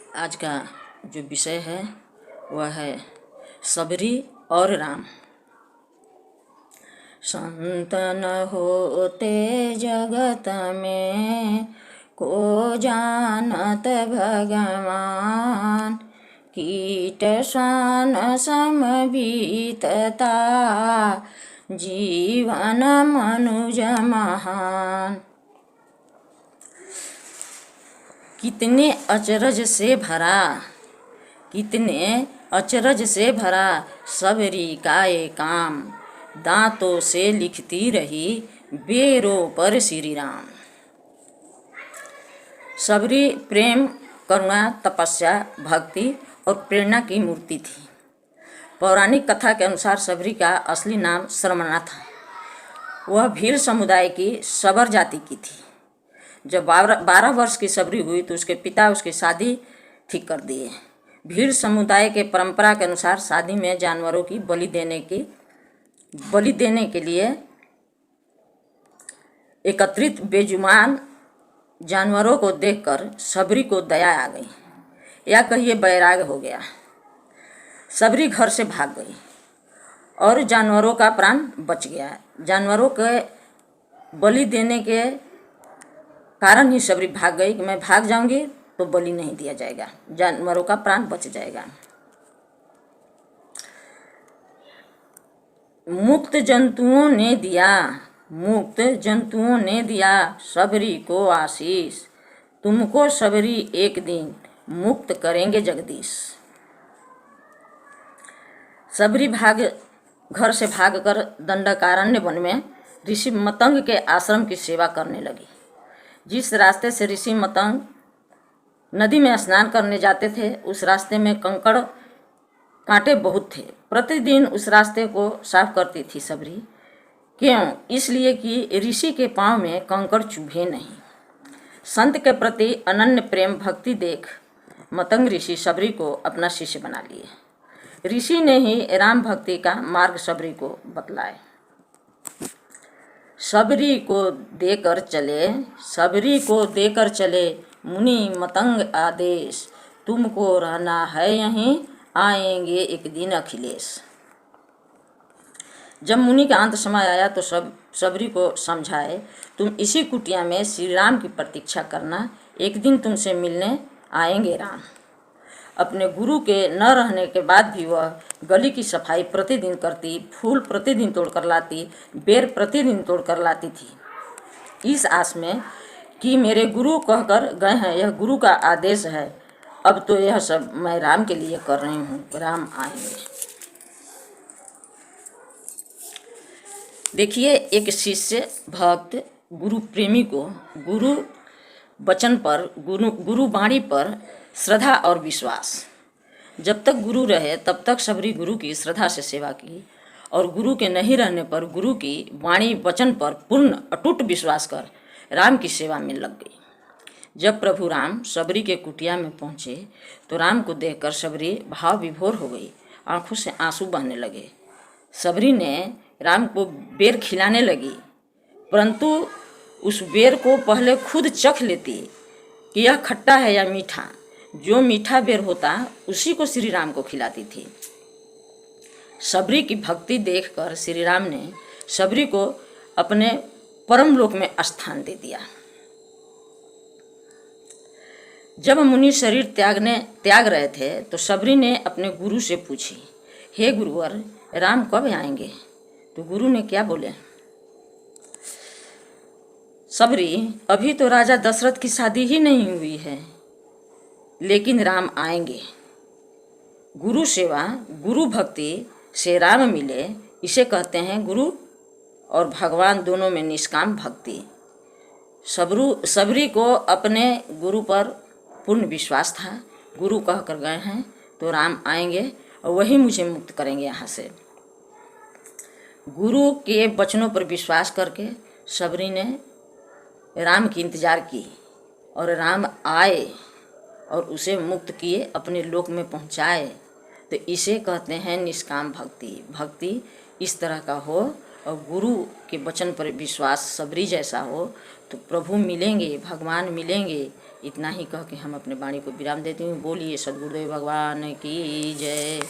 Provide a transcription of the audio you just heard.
आज का जो विषय है वह है सबरी और राम। संतन होते जगत में को जानत भगवान, कीट स्वान सम बीतता जीवन मनुज महान। कितने अचरज से भरा, कितने अचरज से भरा सबरी का ये काम, दांतों से लिखती रही बेरों पर श्री राम। सबरी प्रेम, करुणा, तपस्या, भक्ति और प्रेरणा की मूर्ति थी। पौराणिक कथा के अनुसार सबरी का असली नाम सरमना था। वह भील समुदाय की सबर जाति की थी। जब 12 वर्ष की सबरी हुई तो उसके पिता उसकी शादी ठीक कर दिए। भील समुदाय के परंपरा के अनुसार शादी में जानवरों की बलि देने के लिए एकत्रित बेजुबान जानवरों को देखकर सबरी को दया आ गई, या कहिए बैराग हो गया। सबरी घर से भाग गई और जानवरों का प्राण बच गया। जानवरों के बलि देने के कारण ही सबरी भाग गई कि मैं भाग जाऊंगी तो बलि नहीं दिया जाएगा, जानवरों का प्राण बच जाएगा। मुक्त जंतुओं ने दिया सबरी को आशीष, तुमको सबरी एक दिन मुक्त करेंगे जगदीश। सबरी घर से भागकर दंडकारण्य वन में ऋषि मतंग के आश्रम की सेवा करने लगी। जिस रास्ते से ऋषि मतंग नदी में स्नान करने जाते थे उस रास्ते में कंकड़ कांटे बहुत थे। प्रतिदिन उस रास्ते को साफ करती थी सबरी। क्यों? इसलिए कि ऋषि के पांव में कंकड़ चुभे नहीं। संत के प्रति अनन्य प्रेम भक्ति देख मतंग ऋषि सबरी को अपना शिष्य बना लिए। ऋषि ने ही राम भक्ति का मार्ग सबरी को बतलाए। सबरी को देकर चले मुनि मतंग आदेश, तुमको रहना है यहीं, आएंगे एक दिन अखिलेश। जब मुनि का अंत समय आया तो सबरी को समझाए, तुम इसी कुटिया में श्री राम की प्रतीक्षा करना, एक दिन तुमसे मिलने आएंगे राम। अपने गुरु के न रहने के बाद भी वह गली की सफाई प्रतिदिन करती, फूल प्रतिदिन तोड़कर लाती, बेर प्रतिदिन तोड़कर लाती थी, इस आस में कि मेरे गुरु कहकर गए हैं, यह गुरु का आदेश है, अब तो यह सब मैं राम के लिए कर रही हूँ, राम आएंगे। देखिए, एक शिष्य भक्त गुरु प्रेमी को गुरु वचन पर, गुरु वाणी पर श्रद्धा और विश्वास। जब तक गुरु रहे तब तक सबरी गुरु की श्रद्धा से सेवा की, और गुरु के नहीं रहने पर गुरु की वाणी वचन पर पूर्ण अटूट विश्वास कर राम की सेवा में लग गई। जब प्रभु राम सबरी के कुटिया में पहुँचे तो राम को देखकर सबरी भाव विभोर हो गई, आंखों से आंसू बहने लगे। सबरी ने राम को बेर खिलाने लगी, परंतु उस बेर को पहले खुद चख लेती कि यह खट्टा है या मीठा। जो मीठा बेर होता उसी को श्री राम को खिलाती थी। सबरी की भक्ति देखकर श्री राम ने सबरी को अपने परम लोक में स्थान दे दिया। जब मुनि शरीर त्याग रहे थे तो सबरी ने अपने गुरु से पूछी, हे गुरुवर, राम कब आएंगे? तो गुरु ने क्या बोले? सबरी, अभी तो राजा दशरथ की शादी ही नहीं हुई है, लेकिन राम आएंगे। गुरु सेवा, गुरु भक्ति से राम मिले, इसे कहते हैं गुरु और भगवान दोनों में निष्काम भक्ति। सबरी को अपने गुरु पर पूर्ण विश्वास था। गुरु कह कर गए हैं तो राम आएंगे और वही मुझे मुक्त करेंगे यहाँ से। गुरु के वचनों पर विश्वास करके सबरी ने राम की इंतजार की और राम आए और उसे मुक्त किए, अपने लोक में पहुँचाए। तो इसे कहते हैं निष्काम भक्ति। भक्ति इस तरह का हो और गुरु के वचन पर विश्वास सबरी जैसा हो तो प्रभु मिलेंगे, भगवान मिलेंगे। इतना ही कह के हम अपने वाणी को विराम देती हूँ। बोलिए सद्गुरुदेव भगवान की जय।